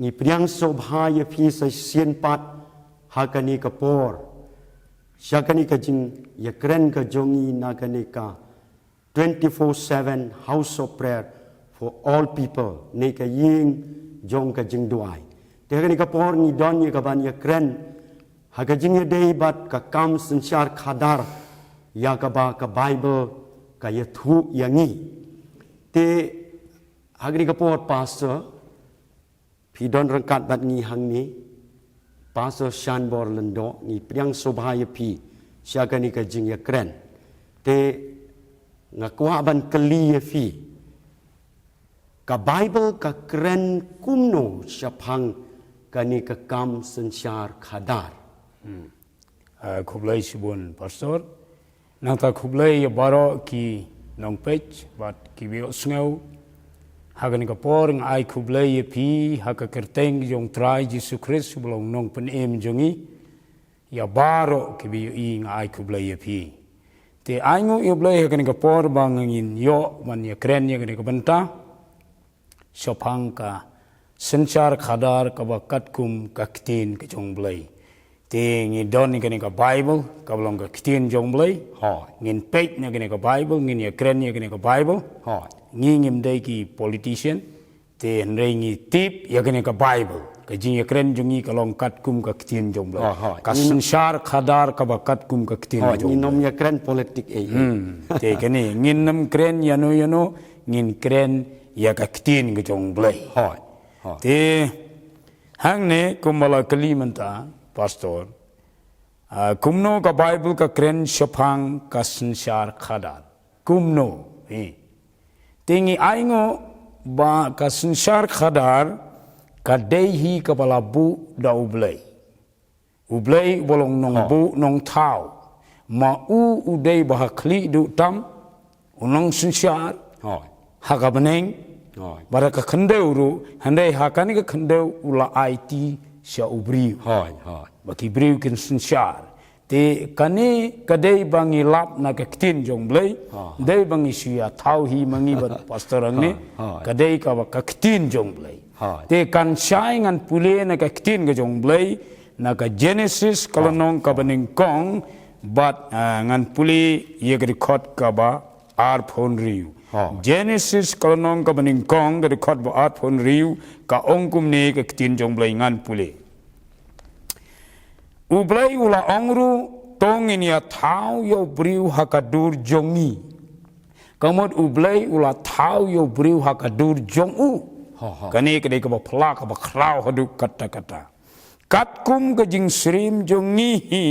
ni priang sobhaya phi sa sien pat hakani kapor syakani ka jing ya kren ka jongi nagani ka 24/7 house of prayer for all people ne ka ying jong ka jing duai te ka ni kapor ni don ye ka ban ya kren haga jing ye dei bat ka kam sanchar khadar ya ka ba ka bible ka ya thu yangi te hagni kapor pastor phi don rangkat bat ngi hang ni pastor shan bor lendo ni priang sobhaya phi syakani ka jing ya kren te ngakwa ban keli ya phi ka bible ka kren kumno syapang kani ka kam sanchar khadar khublai sibun pastor nang ta khublai baro ki nong page bat ki bio sneu hagan ka por ng ai khublai phi haka kerteng jong trai Jesu Christ bolong nong pen em jongi ya baro ki bio i ng ai khublai phi te ai ngo yo blai hagan ka por bangin yo man ya kren ya ka banta syapang ka sanchar khadar ka bakat kum ka ktin ka jong blai te ngi don ni ka bible ka bolong ka ktin jong blai ha ngin page ni ka bible ngin ya kren ni ka bible ha ngi ngim dai ki politician te nrei ngi tip ya ka bible ka jing ya kren jongi ka long kat kum ka ktin jong blai ka sanchar khadar ka bakat kum ka ktin jong ni nom ya kren politik te kani ngin nam kren yano ngin kren ya ka ktin ka jong blai ha te hang ne kumala kalimanta pastor kumno ka bible ka kren syapang ka sanchar khadar kumno tingi aingo ba ka sanchar khadar ka dehi ka balabu da ublei bolong nong bu nong tau ma udei ba khli du tam unong sanchar hakabeneng baraka khandeu ru handai hakani ka khandeu ula IT sya ubri baki briu kin sanchar te kani kadai bangi lap na ka ktin jong blai dei bangi sia thau hi mangi bat pastor ang ni kadai ka ba ka ktin jong blai te kan shai ngan pule na ka ktin ga jong blai na ka Genesis kalonong ka baning kong bat ngan pule ye ga record ka ba ar phone riu Genesis kalonong ka baning kong ga record ba ar phone riu ka ongkum ne ka ktin jong blai ngan pule ublai ula ongru tongin ya thau yo briu hakadur jongi kamot ublai ula thau yo briu hakadur jongu kani kade ka phla ka khrau hadu kata katkum ka jing srim jongi hi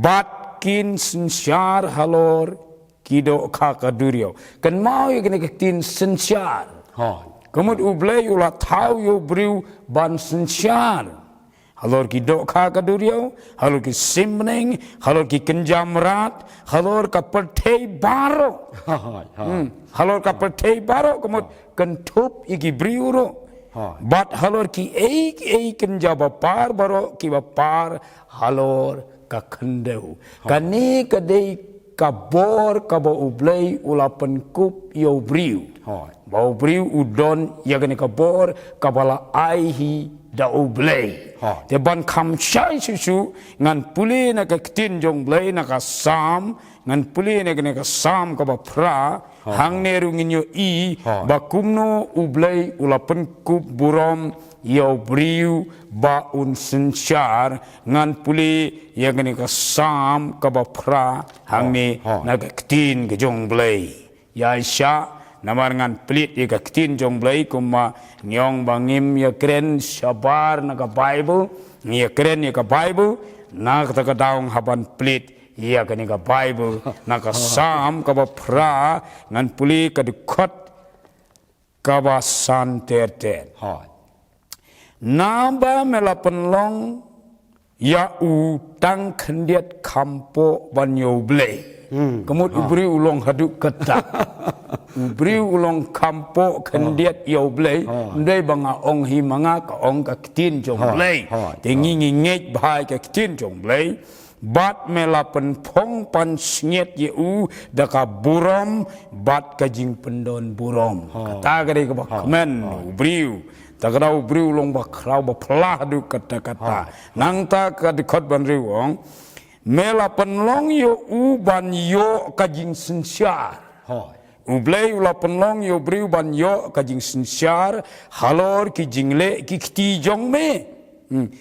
batkin sanchar halor kido kha kaduryo kan mau ye kane tin sanchar kamot ublai ula thau yo briu ban sanchar halor ki do kha kaduryo halor ki simning halor ki kenjamrat halor ka perthei baro halor ka perthei baro komot kentup igi briuro bat halor ki ei kenjaba par baro ki ba par halor ka khandeu kani kadei ka bor ka ba ublei ulapan kup yo briu ba briu udon yagane ka bor ka bala ai hi da ublei te ban kham shai su ngan puli na ka ktin jong blei na ka sam ngan puli na ka sam ka ba pra hang ne rungin yo I ba kumno ublei ulapan kup burom yo briu ba un sanchar ngan puli ya ka sam ka ba pra hang ne na ka ktin ka jong blei ya sha namar ngan pelit ya ktin jong blai kuma nyong bangim ya kren sabar na ka bible ya kren ya ka bible na ka daung haban pelit ya ka ni ka bible na ka sam ka ba pra ngan puli ka dikot ka ba san ter na ba melapan long ya u tang khendiat kampo banyo blai kemut ubri ulong haduk kata ubri ulong kampo khendiat yo blai ndai banga ong hi manga ka ong ka ktin jong blai te ngi ngej bhai ka ktin jong blai bat melapan phong pan snyet ye u da ka burom bat ka jing pendon burom kata gade ka men ubriu tak kau beriu long bakrau bapelah du kata-kata nang ta kadikot ban riwong mela penlong yo u ban yo kajing sensyar ublay ula penlong yo beriu ban yo kajing sensyar halor ki jingle ki kti jong me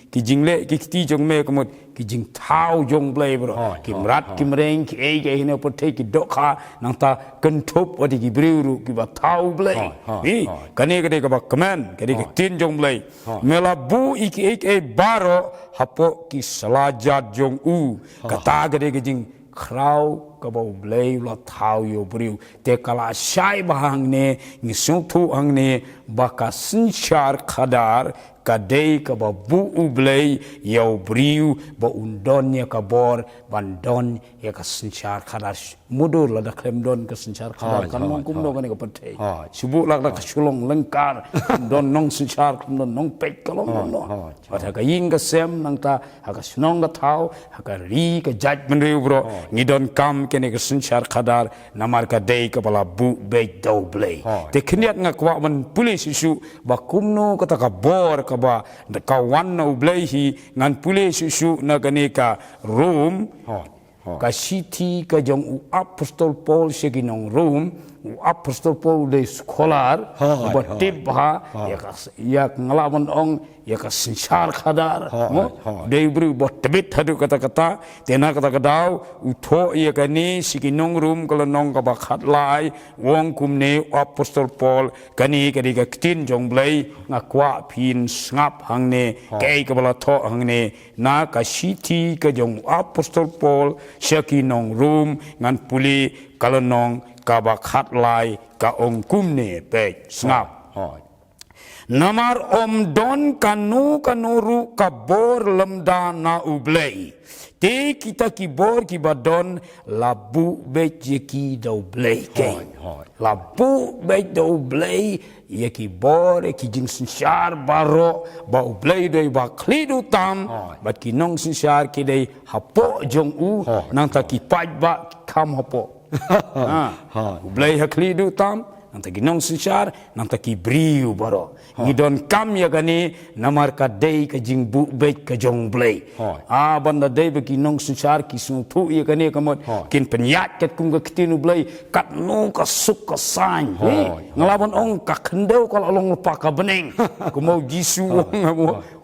ki jingle ki kti jong me kemut ki jing tau jong blay bro ki mrat ki mreng ki ei ke hine pote ki dokha nang ta kentup odi ki beriu ru ki ba tau blay ni kane kade ka ba kemen kade ki tin jong blay mela bu iki ei baro hapo ki selajat jong u kata kade ki jing krau kabau blay la tau yo beriu te kala syai bahang ne ngisung tu ang ne baka sensyar kadar kadai kaba bu ublay yo beriu ba undonnya kabor bandon ya ka sensyar kadar mudur la da klem don ka sensyar kadar kan mong kum do kan ka patei subu lak da sulong lengkar don nong sensyar don nong pek kalong no pada ka ying ka sem nang ta ha ka snong ka tau ha ka ri ka jaj menriu bro ngidon kam kene ka sensyar kadar namar ka dei ka bala bu be do blay te kniat nga kwa man pulis isu ba kumno kata ka bor ka ba kawan na ublay hi ngan pulis isu na ganeka room ka city ka jong u apostol Paul seginong room u apostol Paul de scholar ba tibha ya ngalaman ong ya ka sensyar kadar de bru ba tebit hadu kata-kata tena kata-kadau u tho ya kani seginong room kala nong ka ba khat lai wong kumne apostol Paul kani kadi ka tin jong blay ngakwa pin ngap hangne kai ka bala tho hangne na ka city ka jong apostol Paul seginong room ngan puli kala nong ka ba khat lai ka ong kumne pe ngap namar om don kanuru kabor lemda na ublay te kita kibor kibadon labu beje ki do blay ke labu be do blay ye kibor ki jing sensyar baro ba ublay do ba klidu tam ba kinong sensyar ki dei hapo jong u nang ta ki paj ba kam hapo ublay haklidu tam nang ta ginong sensyar nang ta ki briu baro ngidon kam ya gani namar ka dei ka jing bu be ka jong blay banda dei be ginong sensyar ki sung thu ya gani kamot kin penyat ket kum ka kitinu blay kat no ka suk ka san ngalaban ong ka khendeu kal along pa ka beneng kumau jisu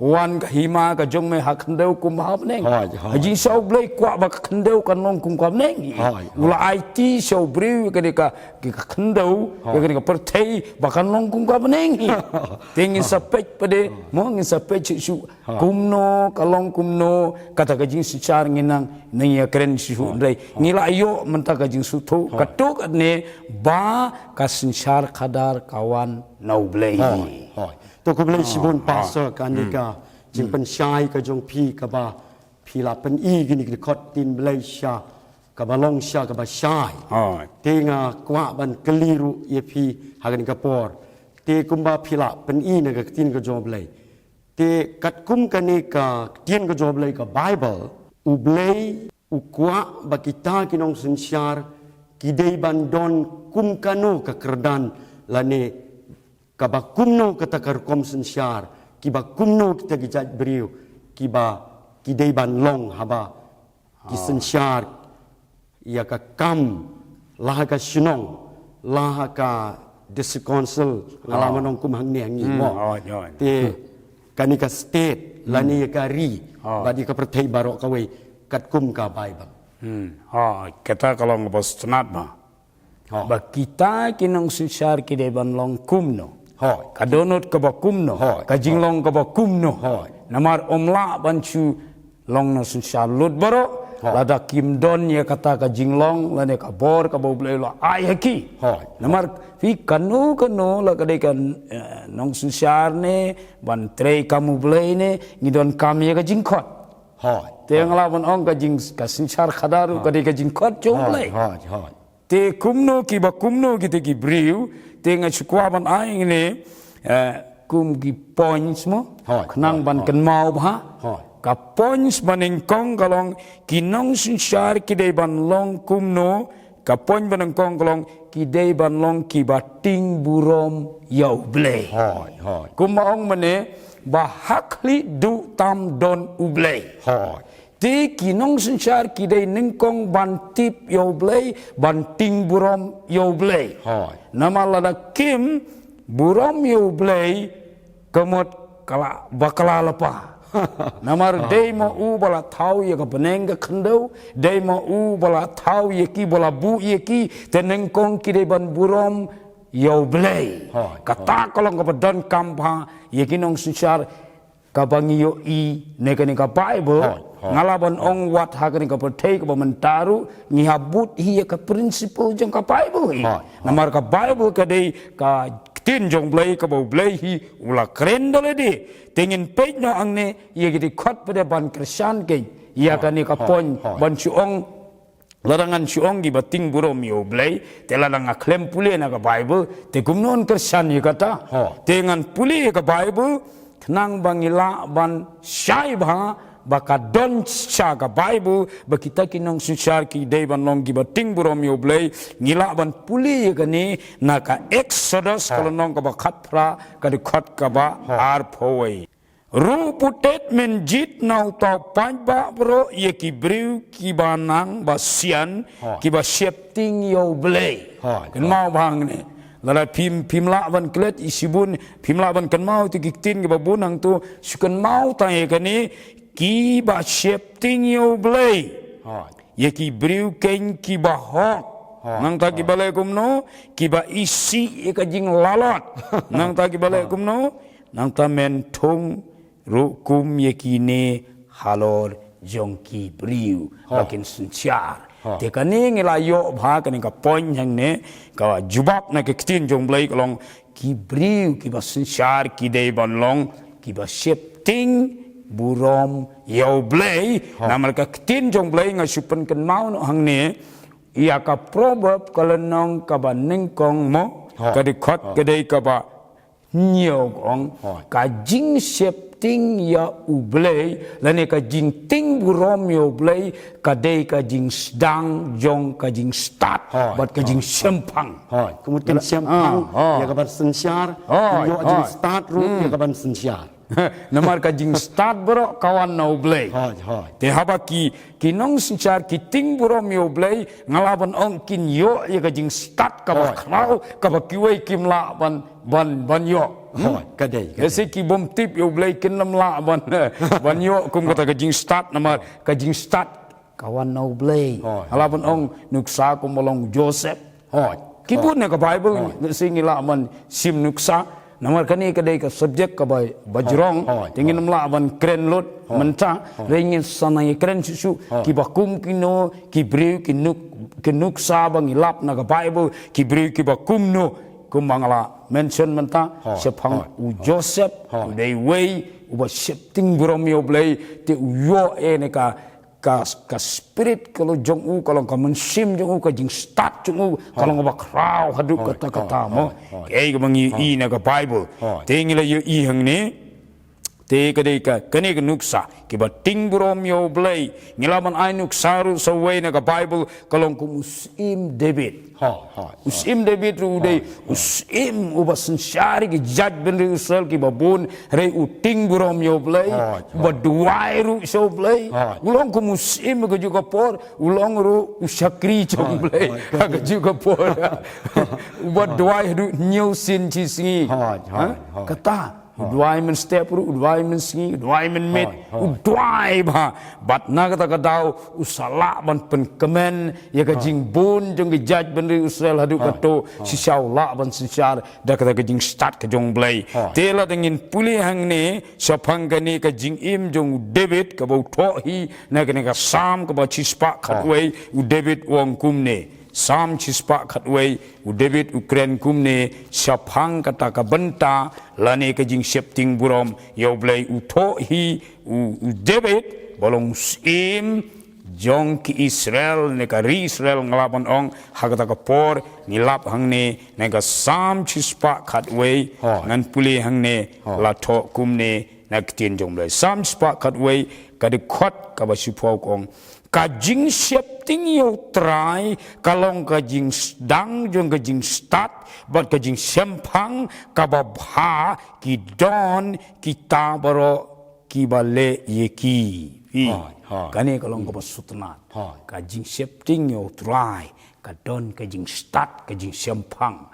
wan ka hima ka jong me ha khendeu kum ha beneng haji sau blay kwa ba ka khendeu ka nong kum ka beneng ula IT sau briu ka ka khendeu kani ka pertei bakan nong kum ka beneng tingin sapet pade mo ngin sapet su kumno kalong kumno kata ka jing secara nginang nang keren su dai ngila ayo menta ka jing su thu katuk ne ba ka sensyar kadar kawan nau blay to ko blay sibun pastor kanika jing pen syai ka jong pi ka ba pi la pen i gini ki khot tin blay sha ka balong sha ka ba syai tinga kwa ban keliru ye pi hagan ka por te kumba phila pen i na ka tin ka job lay te kat kum kane ka tin ka job lay ka bible u blay u kwa ba kita kinong sensyar ki dei ban don kum kanu ka kerdan lane ka ba kumno kata kar kom sensyar ki ba kumno kita gijat beriu ki ba ki dei ban long haba ki sensyar ya ka kam lah ka sinong lah ka diskonsel ngalaman ong kum hang ne ngi mo te kanika state lani ka ri badi ka perthai baro ka we kat kum ka bible kata kalau ngabas tenat ba ba kita kinong sensyar ki de ban long kumno kadonot ka ba kumno ka jinglong ka ba kumno namar omla banchu long no sensyar lut baro lada kim don ya kata ka jinglong lane ka bor ka boble lo ai haki namar fi kanu la ka de kan nong sensyar ne ban tre kamu blay ne ngidon kam ya ka jingkot te ngalawan ong ka jing ka sensyar khadaru ka de ka jingkot jong blay te kumno ki ba kumno ki te ki briu te nga chukwa ban ai ne kum ki points mo khnang ban kan mau ba ka points maning kong kalong kinong sensyar ki de ban long kumno kapon banangkong kolong kidei ban long ki ba ting burom yau blei hoi kumaong mane ba hakli du tam don ublei hoi ti kinong sensar kidei nengkong ban tip yau blei ban ting burom yau blei hoi nama lada kim burom yau blei kemot kala bakala lepa namar dei mo u bala tau ye ka beneng ka kendo dei mo u bala tau ye ki bala bu ye ki teneng kong ki dei ban burom yau blei kata kolong ka badan kampa ye kinong sensar ka bangi yo i nekani ka bible ngalaban ong wat hakani ka pertei ka mentaru ngihabut hi ka principle jong ka bible namar ka bible ka dei ka tin jong blei ka bau blei hi ula keren dole di tingin pej no angne ye gidi khot pada ban kristian ke ya kani ka pon ban chuong larangan chuong gi bating burom yo blei te larang klem pule na ka bible te gumnon kristian ye kata dengan pule ka bible nang bangila ban syai ba baka don cha ka bible ba kita kinong suchar ki dei ban long gi bating burom yo blei ngila ban puli ka ni na ka exodus kolonong ka ba khatra ka di khot ka ba ar phoi ru putet men jit nau ta pan ba bro ye ki briu ki banang ba sian ki ba shepting yo blei kan mau bang ni lala pimla ban klet isibun pimla ban kan mau ti kitin ki ba bunang tu sukan mau ta ye ka ni ki ba shepting yo blei ye ki briu ken ki ba hok nang ta ki balai kumno ki ba isi e ka jing lalot nang ta ki balai kumno nang ta men thung ru kum ye ki ne halor jong ki briu lakin sunchar te kani ngila yo bha kani ka point hang ne ka jubab na ke tin jong blei kolong ki briu ki ba sunchar ki dei ban long ki ba shepting burom yau blei namal ka tin jong blei nga supen ken mau no hang ne ia ka proverb kalenong ka ba nengkong mo ka di khot ka dei ka ba nhiều ong ka jing shepting ya u blei lane ka jing ting burom yo blei ka dei ka jing sedang jong ka jing start bat ka jing sempang kemudian sempang ya ka ban sensyar yo jing start ru ya ka ban sensyar namar ka jing start bro kawan no blei te haba ki kinong sinchar ki ting burom yo blei ngalaban ong kin yo ya ka jing start ka ba klau ka ba kiwei kim la ban yo ka dei ese ki bom tip yo blei kin lam la ban yo kum kata ka jing start namar ka jing start kawan no blei ngalaban ong nuksa ko molong Joseph kibun na ka bible singila man sim nuksa namar kani kadai ka subjek ka bajrong tingin namla ban kren lot menta ringin sanai kren susu ki bakum kino ki briu ki nuk sa bang ilap na ka bible ki briu ki bakum no kumangala mention menta sepang u Joseph dei way u ba shifting burom yo blei te u yo e ne ka spirit kalau jong u kalau ka mensim jong u ka jing start jong u kalau ba kraw hadu kata mo ei ka mangi i na ka bible tengila yo i hang ni te ka dei ka kani ka nuksa ki ba ting burom yo blei ngilaman ai nuksa ru so way na ka bible kalau ku musim David usim David ru dei usim u ba sensyari ki judge ben Israel ki ba bun rei u ting burom yo blei ba duai ru so blei ulong ku musim ka juga por ulong ru usakri jong blei ka juga por ba duai ru new sin chi singi kata udwai men step ru udwai men singi udwai men mit udwai ba bat na kata kadau usala ban pen kemen ya ka jing bun jong ki judge ben Israel hadu kato si syau la ban sinsyar da kata ka jing start ka jong blei tela dengin puli hang ne sapang kani ka jing im jong David ka bau tho hi na ka sam ka ba chispa khatwei u David wong kum ne Sam chispa khatwei u David Ukraine kumne sapang kata ka benta lane ka jing shepting burom yo blei u tho hi u David bolong sim jong ki Israel ne ka Israel ngalaban ong hagata ka por nilap hang ne ka sam chispa khatwei ngan puli hang ne la tho kumne nak tin jong blei sam chispa khatwei ka de khot ka ba sipau kong ka jing shep ting yo try kalong ka jing dang jong ka jing start bat ka jing sempang ka babha ki don kita baro ki bale yeki kani kalong ka basutnat ka jing septing yo try ka don ka jing start ka jing sempang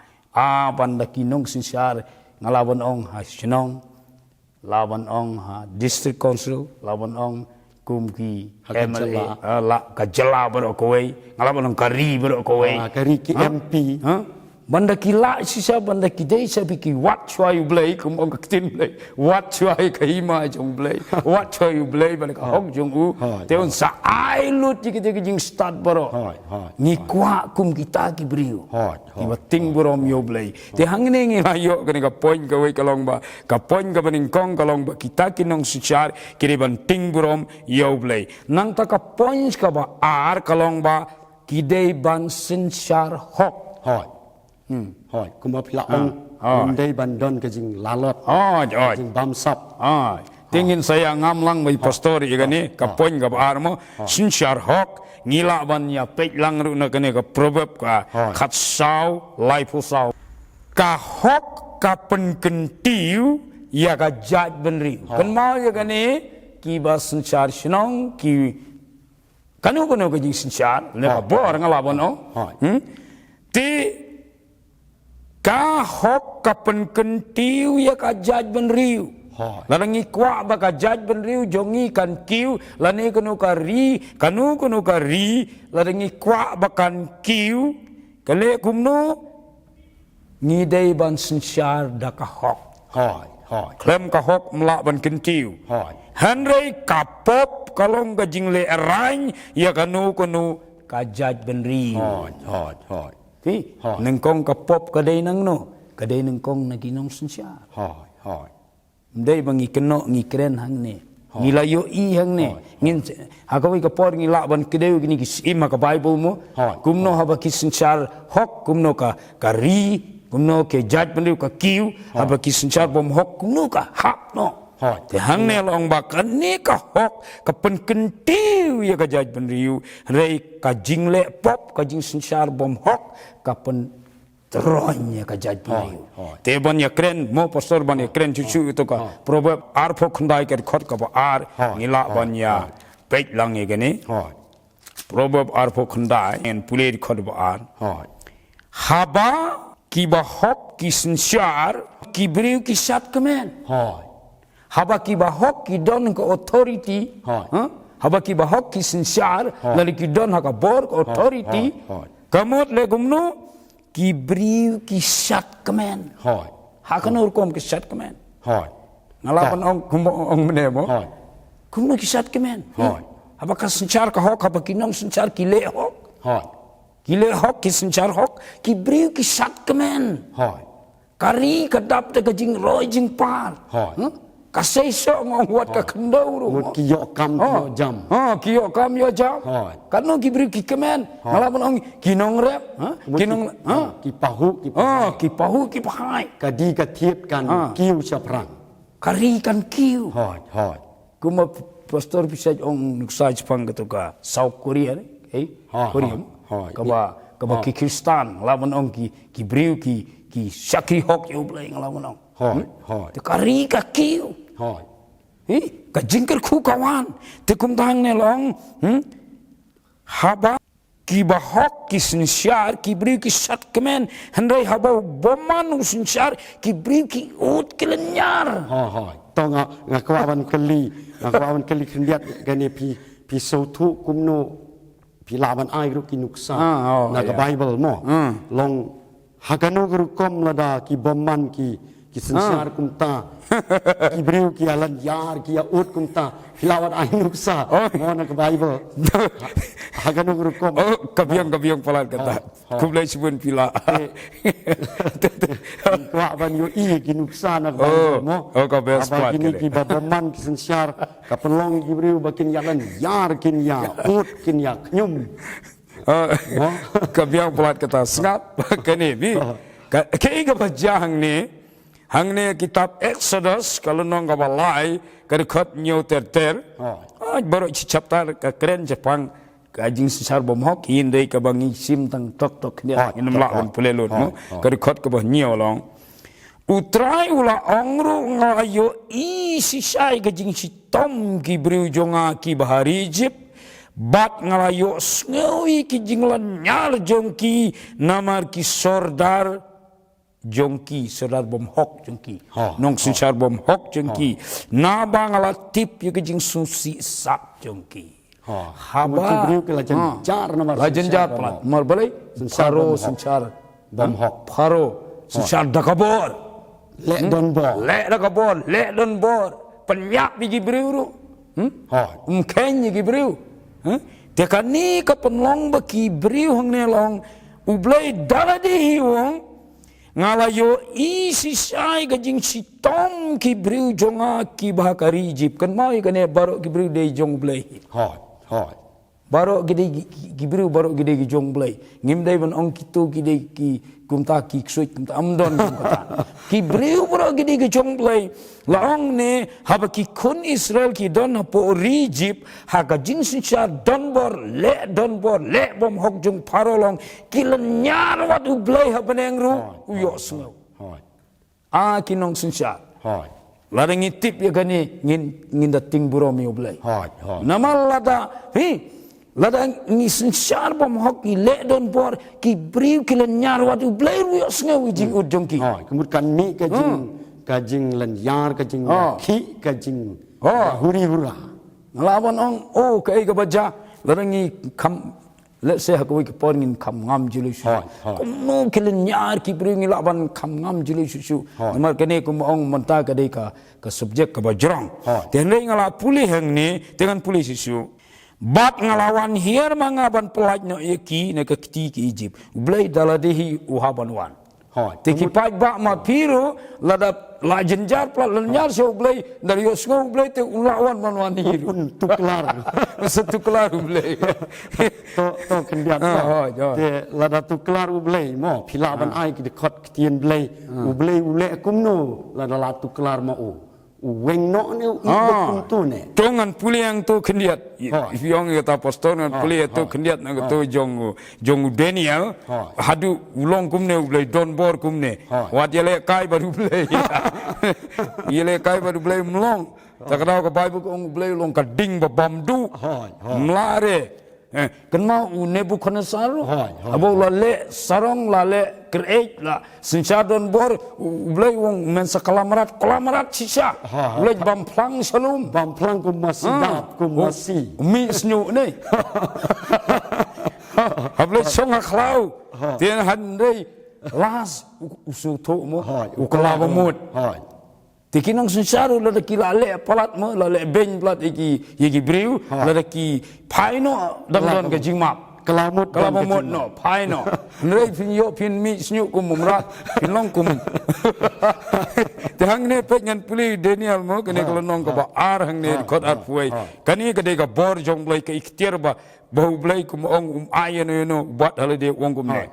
banda kinong sinsar ngalawan ong ha sinong lawan ong ha district council lawan ong kumki MLA la ka jela baro kowe ngalawan ong kari baro kowe kari ki MP banda kila sisa banda kidai sabi ki wat chwa you blay kum ong katin blay wat chwa ka hima jong blay wat chwa you blay banda ka hok jong u teon sa ai lut ki jing start baro ni kwa kum kita ki brio ki bating borom yo blay te hangne ngi ayo kani ka point ka we kalong ba ka point ka baning kong kalong ba kita kinong suchar kiri ban ting borom yo blay nang ta ka points ka ba ar kalong ba kidai ban sinchar hok Hoi, kuma pila ong undai bandon ke jing lalot. Jing bamsap. Tingin saya ngamlang may pastor igani kapoin ka armo sinsyar hok ngila ban ya pek lang ru na kani ka proverb ka khatsau laipusaw ka hok ka penkentiu ya ka jaj benri. Kan mau ya kani ki ba sinsyar sinong ki kanu ka jing sinsyar le ka bor ngalaban o. Ti ka hok ka penkentiu ya ka jaj benriu larangi kwa ba ka jaj benriu jongi kan kiu lani kanu ka ri larangi kwa ba kan kiu kale kumno ngidai ban sinsyar da ka hok klem ka hok mla ban kentiu hanrei ka pop kalong ka jingle arany ya kanu ka jaj benriu nengkong kapop kadai nang no kadai nengkong naginong sinsyar ndai bangi keno ngi kren hang ne ngilayo i hang ne ngin hakawi kapor ngila ban kedeu gini ima ka bible mo kumno haba ki sinsyar hok kumno ka ri kumno ke jaj pendu ka kiu haba ki sinsyar bom hok kumno ka hap no te hang ne long bakan ni ka hok ka pen kentiu ya ka jaj penriu rei ka jingle pop ka jing sinsyar bom hok ka pen teronya ka jaj penriu te ban ya kren mo pastor ban ya kren cucu itu ka proverb ar pho khandai ka khot ka ba ar ngila ban ya pek lang ye gani proverb ar pho khandai en pule khot ba ar haba ki ba hok ki sinsyar ki briu ki sat kemen haba ki bahok ki don ke authority haba ki bahok ki sinsyar lali ki don haka bor ke authority kamot le gumno ki briu ki sat kemen hakan urkom ki sat kemen ngalapan ong menemo kumno ki sat kemen haba ka sinsyar ka hok haba ki nom sinsyar ki le hok ki sinsyar hok ki briu ki sat kemen kari kadap te ka jing roi jing par kasih sok ngong wat ka kendau ru kiyok kam yo jam kiyok kam yo jam kanu gibri ki kemen ngalapan ong kinong rep kinong ki pahu ki pahai kadi ka tiep kan kiu saprang kari kan kiu kuma pastor bisa ong nuksai Jepang gitu ka South Korea Korea kaba ki Kristan ngalapan ong ki briu ki syakri hok yo blay ngalapan ong te kari ka kiu ka jingker khu kawan te kum tang ne long haba ki bahok ki sinsyar ki bri ki sat kemen handai haba boman sinsyar ki bri ki ut kelenyar to ngakawan keli kendiat gane pi sautu kumno pi laban ai ru ki nuksa na ka bible mo long hagano ru kom lada ki boman ki sinsyar kumta ki briu ki alan yar ki ut kumta hilawat ainuksa mo na ka bible hagano ru kom kabiang palat kata kublai sibun pila wa ban yo i ki nuksa na ka mo ka best part kini ki baboman ki sinsyar ka pelong ki briu bakin yalan yar kin ya ut kin ya nyum kabiang palat kata sengap kene bi kai ka bajang ni hangne kitab Exodus kalau nong ka balai ka khot nyo ter baru chapter ka keren Jepang kajing sensar bom hok hindai ka bangi sim tang tok dia inam la on pelelot mo ka record ka bah nyo long utrai ula ongru ngayo isi sai kajing si tom ki briu jonga ki bahari jip bat ngalayo sngewi ki jinglan nyar jongki namar ki sordar jongki sordar bom hok jongki nong sensar bom hok jongki naba ngala tip yu ki jing susi sak jongki haba lajen jar plat mar balai paro sensar bom hok paro sensar dakabor le don bor penyak bigi briu ken bigi briu tekan ni ka penlong baki briu hang ne long ublai daladi hiwong ngalayo isi sai gajing si tom ki briu jonga ki bahakari jip kan mai kane baro ki briu de jong blai baro gede gibriu baro gede gi jong blai ngim dai ban ong kitu gede ki kumta ki ksuit kumta amdon kumta gibriu baro gede gi jong blai laong ne haba ki kun Israel ki don po Egypt ha ga jing sincha don bor le bom hok jong parolong kilen nyar wat u blai ha beneng ru uyo sungu a kinong sincha ladang itip ya gani ngin dating buromi u blai namal lada lada ngi sensar bom hok ki le don bor ki briu ki len nyar wat u blai ru sngewi jing udong ki kemudian ni kajing len yar kajing ki kajing huri hura ngalawan ong kai ka baja lada ngi kam let's say hakoi ki por ngin kam ngam jilu su kumu ki len nyar ki briu ngi laban kam ngam jilu su namar kene kum ong menta ka dei ka subjek ka bajrang ten le ngala pulih hang ni dengan pulih su bat ngalawan hier mangaban pelaj no eki ne ka kiti ki Egypt blai daladehi uhaban wan tiki paj ba ma piru lada la jenjar pla lenjar so blai dari osgo blai te ulawan manwan hiru tuklar setuklar blai to kendiat te lada tuklar blai mo pilaban ai ki dekot kitien blai blai ule kumno lada la tuklar ma weng no ne ibu tu ne tongan puli yang tu kendiat yang kata pastor ngan puli tu kendiat nang tu jong Daniel hadu ulong kumne ulai don bor kumne wat yele kai baru ulai yele kai baru ulai melong tak tahu ke Bible ong ulai long kading babamdu melare kenal Nebuchadnezzar abo lale sarong lale kreat la sensadon bor ulai wong mensa kalamarat sisa ulai bamplang salum bamplang kum masidap kum masi mi snyu ni hablai song aklau tien handai las usuto mo ukalaba mut tikinang sensaru lada ki lale palat mo lale ben plat iki briu lada ki paino dan ka jingmap kelamut no paino nrei pin yo pin mi snyu kum mumrat pin long kum tehang ne pek ngan puli Daniel mo kene kalonong ka ba ar hang ne kot ar puai kani ka de ka bor jong blai ka ikhtiar ba bau blai kum ong ayen no buat halade wong kum ne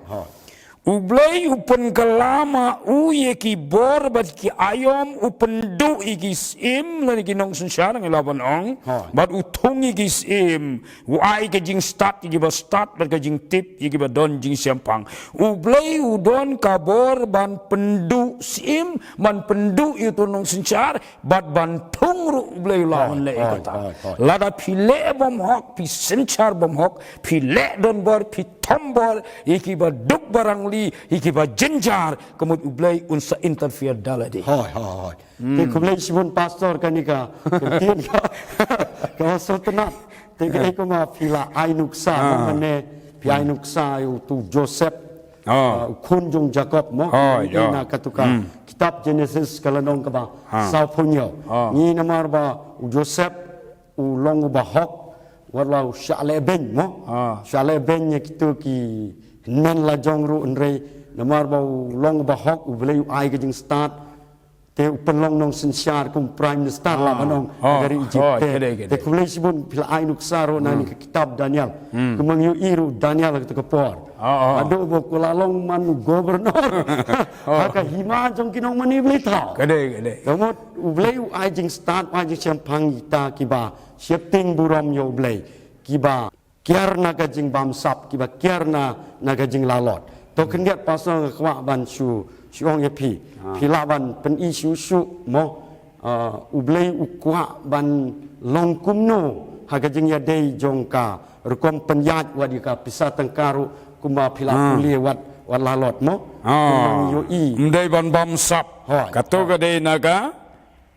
ublai upen kelama uyeki bor bat ki ayom upen du igis im lani ki nong sensar ngelaban ong bat utung igis im uai ke jing start igi ba start bat ke jing tip igi ba don jing siampang ublai udon kabor ban pendu sim ban pendu itu nong sensar bat ban tung ru ublai lawan le kata lada pile bom hok pi sensar bom hok pile don bor pi tombor iki ba duk barang iki ba jenjar kemud ublai unsa interfere dalade te kumlai sibun pastor kanika tien ka sotna te ke ko ma pila ainuksa mane pi ainuksa tu Joseph kun jong Jacob mo ina katuka kitab Genesis kalanong ka ba sa punyo ni namar ba Joseph ulong ba hok walau syale ben mo syale ben nya kitu ki nen la jong ru enrei namar bau long ba hok ublei ai ke jing start te penlong nong sensiar kum prime minister la manong dari Egypt te kulai sibun pila ai nuksaro nani ke kitab Daniel kumang yu iru Daniel ke por ado bo kulalong manu gobernur aka hima jong kinong mani blei tau kede kamot ublei ai jing start ai jing champang ita kiba shifting buram yo blei kiba kiar na gajing bamsap kiba kiar na gajing lalot to kendiat pasal kwa ban su ong ya pi laban pen isu su mo ublei ukwa ban long kumno hagajing ya dei jongka rekom penyat wadika pisa tengkaru kuma pila kulie wat lalot mo yo i mdai ban bamsap kato gade naga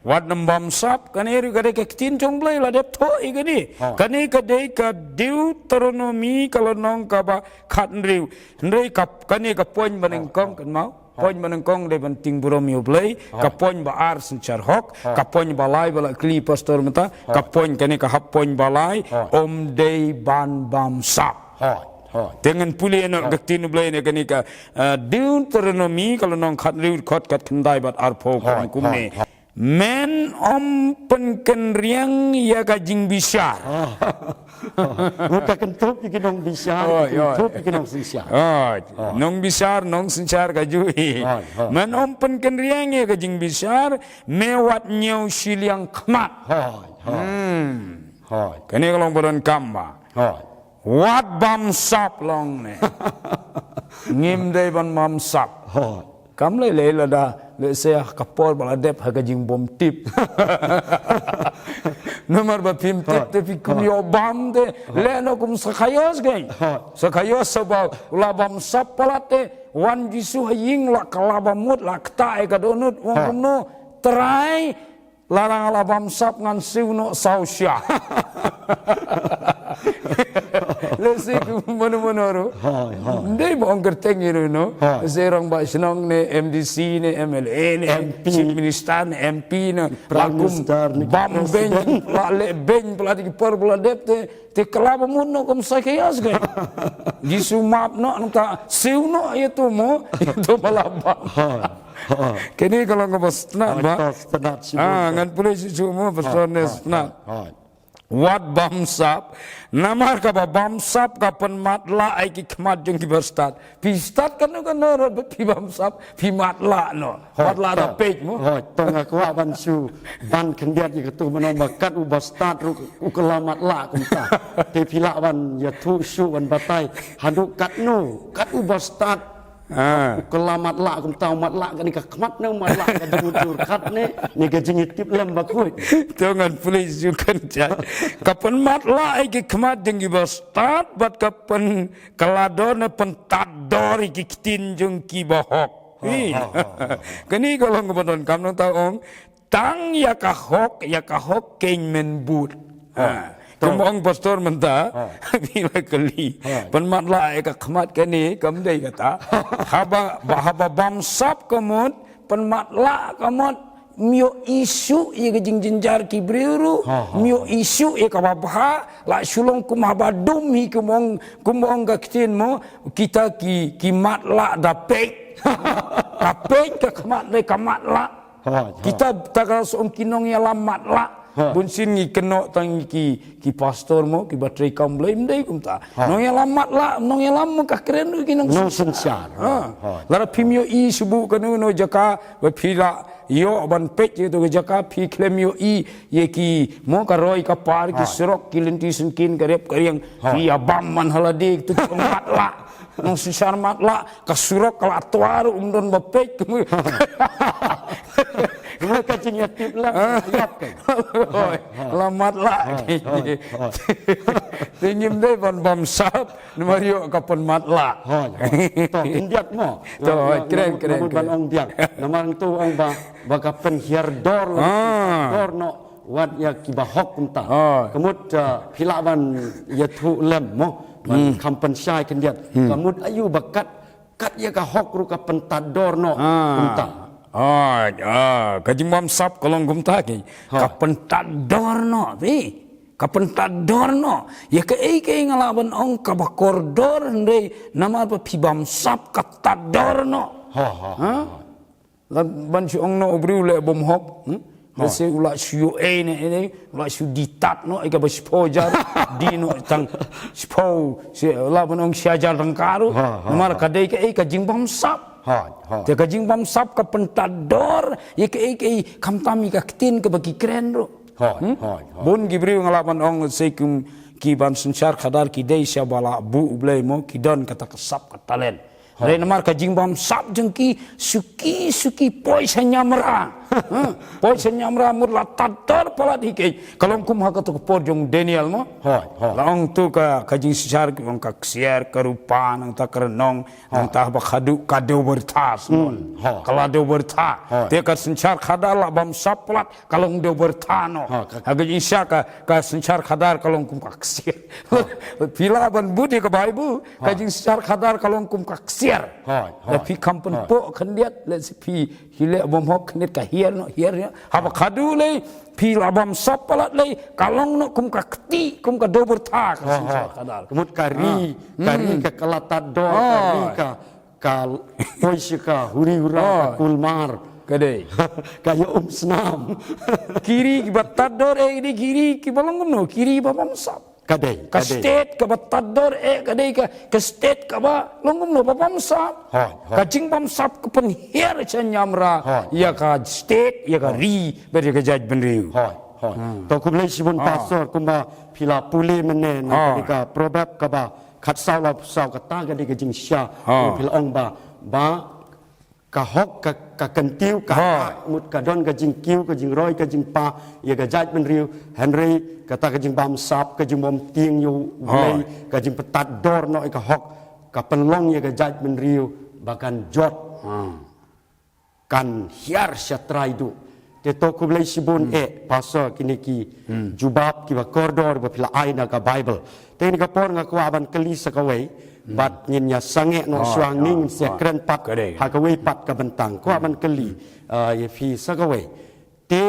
wat nam bamsap kaneri gade ke tin jongblai la dep tho igani kani gade ka Deuteronomy kalau nong ka ba khat riu ndai kap kani ka poin baneng kong kan mau poin baneng kong de ban ting burom yo blai ka poin ba ar senchar hok ka poin balai bala kli pastor mata ka poin kani ka hap poin balai om dei ban bamsap dengan puli eno gaktin blai ne kani ka Deuteronomy kalau nong khat riu khot kat khandai bat ar pho kong kumne men om penken riang ya gajing bisar. Muka kentup iki nong bisar, kentup iki nong sinsar. Nong bisar, nong sinsar kajui. Men om penken riang ya gajing bisar, mewat nyau siliang kemat. Kini kalau beron kamba. Wat bamsap long ne. Ngim day ban bamsap. Kam le la da le saya kapor bala dep haga jing bom tip nomor ba pim tip te kum yo bam de le no kum sakhayos gai sakhayos sabau la bam sap palate wan jisu haying la kalaba mut la kta e ka donut wong no try larang la bam sap ngan siu no sausya le si mono ro ndai bong kerteng iru no serong ba senong ne MDC ne MLA ne Chief Minister ne MP ne lakum bam ben la le ben pula di por pula dep te kelaba muno kom sakayas ga jisu map no ta siu no itu mo itu malaba kini kalau ngabas na ba ngan pula jisu mo pasone na wat bamsap namar ka ba bamsap ka penmatla ai ki khmat jong ki berstat pistat kan no pi bamsap pi matla no matla da pej mo tong aku ban su ban kendiat ki tu manong bakat u berstat u kelamat la kumta te pila ban ya tu su ban batai hadu kat no kat u berstat kelamat la kum tau mat la kan ka khmat no mat la ka jujur khat ne gajing tip lem bakui jangan please you kan kapan mat la ai ki khmat jeng gi start bat kapan kalador ne pentador ki tin jeng ki bahok kani kalau ngobon kam nang taong tang ya ka hok ken men but Kumong pastor menta bila kali penmat la ka khmat kani kam dei kata haba bamsap kamut penmat la kamut mio isu ye gajing jinjar ki briru mio isu ye ka babha la sulong kum haba dum hi kumong ka ktin mo kita ki mat la da pek ka khmat le kamat la kita takal som kinong ya lamat la bunsin ngi keno tang ki pastor mo ki batrai kam blame dai kumta no ya lamat la no ya lam ka keren ki nong no sensyar lara pimyo i subu kanu no jaka ba phila yo ban pech to jaka phi klemyo i ye ki mo ka roi ka par ki serok ki lenti senkin ka rep kariang ki abam man haladi tu mat la nong sensyar mat la ka surok ka atwar umdon ba pech mereka cingnya tip lah lihat kan lamat lah tingim deh ban bamsap nemario kapan mat lah toh indiat mo keren ban ong diat namang tu ong ba kapan hiardor no wat ya kibahok kumta kemud pilaban ya tu lem mo ban kampen syai kendiat kemud ayu bakat kat ya ka hok ru kapan tador no kumta kajing bamsap kalau gumta ki kapan tador no kapan tador no ya ke ngalaban ong ka bakordor ndai nama pa pi bamsap ka tador no ban si ong no obriu le bom hop se ula siu ne ula siu ditat no ka baspojar di no tang spo se la ban ong siajar rangkaru nama ka dei ke kajing bamsap te kajing bamsap ka pentador ye ke kam tami ka ktin ke bagi keren ro bon gibriu ngalaban ong se ki ban sensyar khadar ki dei sya bala bu ublei mo ki don kata kesap katalen Re namar ka jingbam sap jengki suki poi senyamra. Poi senyamra mur la tatar palat hike. Kalong kum haka tu por jong Daniel mo. Laong tu ka jing sisar ong ka ksiar karupa nang ta kerenong nang ta ba khadu kadeu bertas mon. Kala deu berta. Te ka senchar khadar la bam sap palat kalong deu berta no. Aga isya ka senchar khadar kalong kum ka ksiar. Pila ban budi ka Bible ka jing sisar khadar kalong kum ka ksiar. Tapi kampen po kendiat let's pi hile bom hok kendiat ka hier no haba khadu le pi labam sapalat le kalong no kum ka kti kum ka do berta ka kadal kemut kari ka kalatat do kari ka poisi ka huri hura kulmar kade kaya snam kiri ki batador ini kiri ki balong no kiri babam sap kadai ka state ka batador kadai ka state ka ba longum no babam sap ka jingbam sap ka pen her chanyamra ya ka state ya ka ri ber ka jaj benriu to kumle sibun pastor kumba pila puli menen ka probab ka ba khat saw la saw ka ta ka ka jing sha pila ong ba ka hok ka kentiu ka mut ka don ka jing kiu ka jing roi ka jing pa ya ka jaj benriu Henry kata ka jing bam sap ka jing bom tieng yu lei ka jing petat dor no ka hok ka penlong ya ka jaj benriu bahkan jot kan hiar syatrai du te to ku blai sibun pasal kini ki jubab ki ba kordor ba pila aina ka Bible te ni ka por nga kwa ban kali sakawai bat ngin ya sange no swang ning se kren pat ha ka wei pat ka bentang kwa ban kali ye fi sakawai te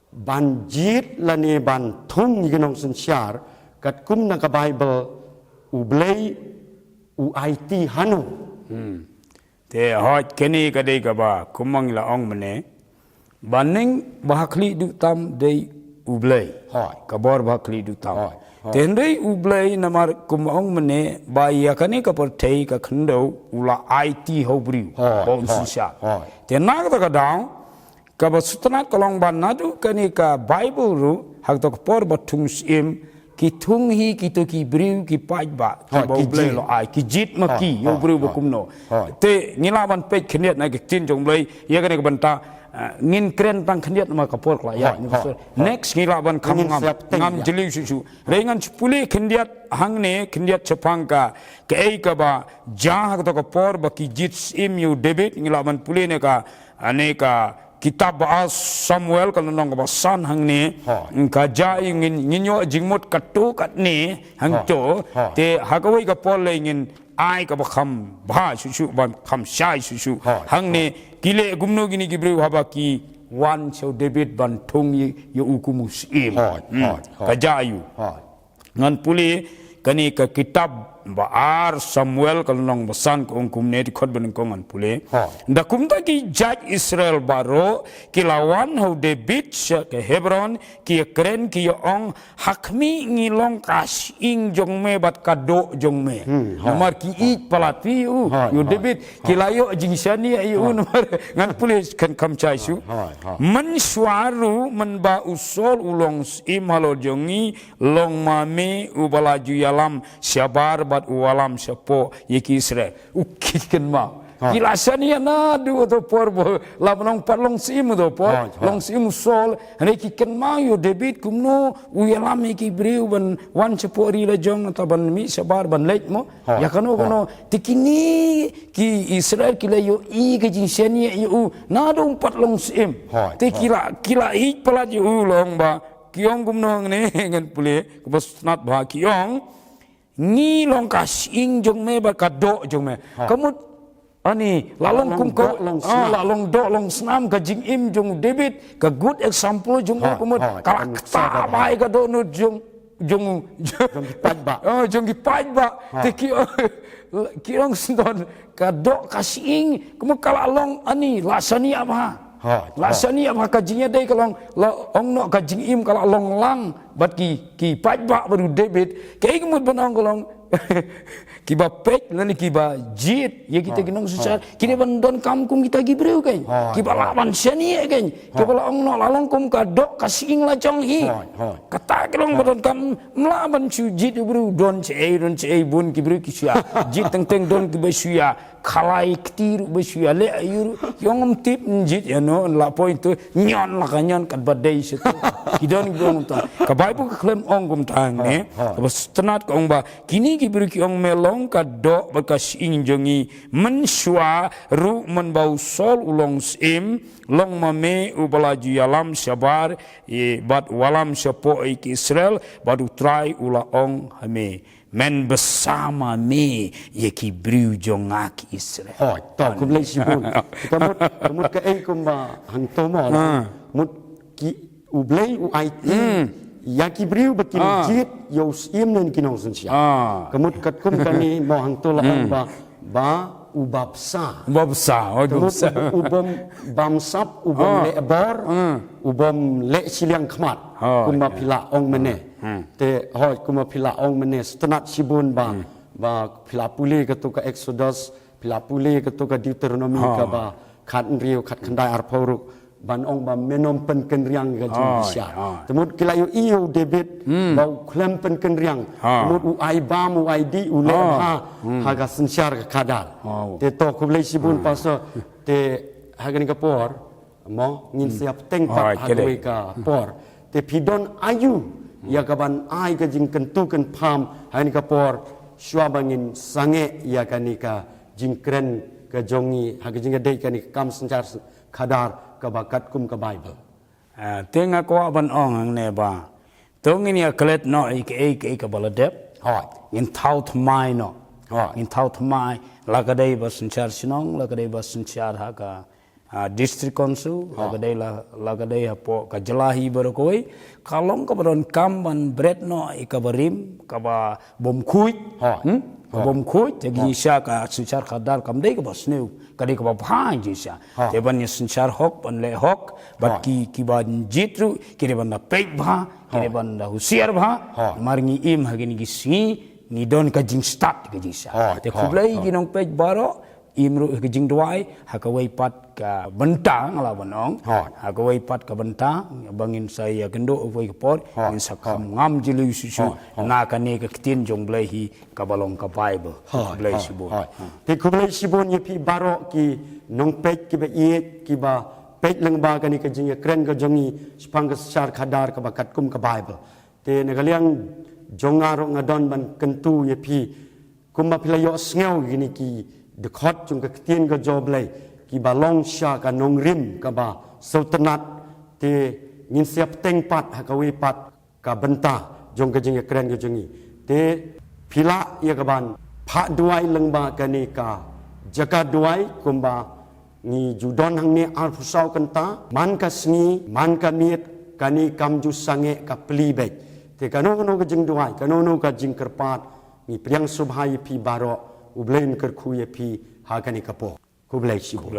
ban jit la ne ban thung ni gnong sin syar kat kum na ka Bible u blai u IT hanu te hot keni ka dei ka ba kumang la ong mene baning bahakli du tam dei ublei ka bor bahakli du tam tendei ublei namar kumong mene ba ya kani ka pertei ka khndo ula IT hobriu bon susha tenag ta ka daw ka ba sutna kolong ban nadu kani ka Bible ru hak to por batung sim ki thung hi ki to ki briu ki paj ba ki ba ublei lo ai ki jit ma ki yo briu ba kumno te ngila ban pe khniat na ki tin jong blei ya kani ka banta ngin kren tang khniat ma ka por kla ya next ngila ban kham ngam jeli su rengan chpuli khniat hangne khniat chapang ka ei ka ba ja to ka por ba ki jit im yu David ngila ban puli ne ka aneka kitab ba Samuel kalau nong ba san hangne ka ja ngin nginyo jingmot katu kat ni hangto te hakawai ka por le ngin ai ka ba kham ba su ban kham shai su hangne kile gumno gini gibreu haba ki wan show David ban thong ye ukumus im ka jayu ngan puli kani ka kitab baar Samuel kalau nong basan ko ongkum ne khot ban ko ngan pule da kumta ki jaj Israel baro ki lawan ho David ke Hebron ki kren ki ong hakmi ngilong kas ing jong me bat kado jong me nomor ki i palati yu David ki layo jing shani yu nomor ngan pule kan kam chai su man swaru man ba usol ulong im halo jongi long mame ubalaju yalam syabar bat ualam sepo yeki Israel ukiken ma kilasani na du to porbo labnong parlong sim do por long sim sol ne kiken ma yo David kumno ualam yeki breu ban wan sepo ri la jong ta ban mi sabar ban lek mo ya kano tikini ki Israel kila yo i ke jinseni yo na do parlong sim te kila i pala yo long ba kiong kumno ne ngan pule kubas nat ba kiong ni long kas ing jong me ba kado jong me kamu ani lalong kum ko lalong do long snam ka jing im jong David ka good example jong kamu kalakta bai ka do no jong paj ba jong ki paj ba te ki ong ston ka do kas ing kamu kalalong ani lasani apa lasani apa kajinya dai kalong ong no kajing im kala long lang bat ki paj ba baru David kai kemud banong kalong kiba pek lani kiba jit ya kita ginong susah kini bandon kampung kita gibreu kan kiba lawan seni kan kiba laong no lalong kum kadok kasing la chong hi kata kilong bandon kam melaban chu jit bru don che bun kibreu kisya jit teng teng don kiba suya kalai ketir besuya le ayur yong tip jit ya no la point tu nyon la kanyon kat badai situ kidon gong ta ka bible ka klem ong gum tang ne ka stenat ka ong ba kini ki beri ki ong melong ka do bekas injongi mensua ru menbau sol ulong sim long mame ubala ju yalam sabar e bat walam sapo ik Israel badu try ula ong hame men bersama me ye ki briu jongak Israel. Oh, tak kum lei sibun. Kamut ka ei kum ba hang tomo. Mut ki ublei u IT. Ya ki briu bakin jit yo sim nen kinong sunsia. Kamut kat kum kani mo hang tola ba ubabsa. Ubam bamsap ubam lebar ubam le siliang khmat kuma pila ong mene te hoi kuma pila ong mene stenat sibun ba pila puli ke tu ka Exodus pila puli ke tu ka Deuteronomy ka ba khat riu khat khandai arphoruk ban ong ba menom pen kenriang ga jingsia temut kila yo iyo David bau klem pen kenriang temut u ai ba mu ai di u le ha ga sensyar ka kadar te to ku le sibun paso te hagani ka por mo ngin siap teng pat hagoi ka por te pidon ayu ya kaban ai ka jing kentu ken pham hagani ka por shwa bangin sange ya kanika jingkren ka jongi hagajing dei kanika kam sensyar kadar kabakat kum ka Bible. Tenga ko ban ong ang neba. Tong ini aklet no ik ka baladep. In taut mai no. In taut mai lagadai basenchar sinong lagadai basenchar ha ka district council lagadai ha po ka jelahi berokoi kalong ka baron kamban bread no ikabarim ka ba bom kuit. Bom kuit jadi isya ka senchar kadar kamdai ka basneu kadi ka baphan jisa teban ni senchar hok ban le hok bat ki ban jitru kire ban pek bha kire ban husiar bha marngi im hagini gisi ni don ka jing start ka jisa te khublai ginong pek baro imru ka jing duai hakawai pat ka bentang ala banong hakawai pat ka bentang bangin saya gendo voi ka por in sakam ngam jilu susu na ka ne ka tin jong blai hi ka balong ka Bible blai sibo te khublai sibon ye pi baro ki nong pek ki ba ye ki ba pek leng ba ka ni ka jing kren ka jongi spang ka sar khadar ka ba kat kum ka Bible te nagaliang jongaro ngadon ban kentu ye pi kum ba pilayo sngew gini ki de khot chung ka tin ka job lei ki ba long sha ka nong rim ka ba sultanat te ngin siap teng pat ha ka wi pat ka benta jong ka jing kren ka jongi te pila ya ka ban pha duai leng ba ka ni ka jaka duai kum ba ni judon hang ni al fusau kanta man ka sngi man ka miet ka ni kam ju sange ka pli be te ka no ka jing duai ka no ka jing kerpat ni priang subhai pi baro ublain kerkhuye pi hagani kapo kublai sibo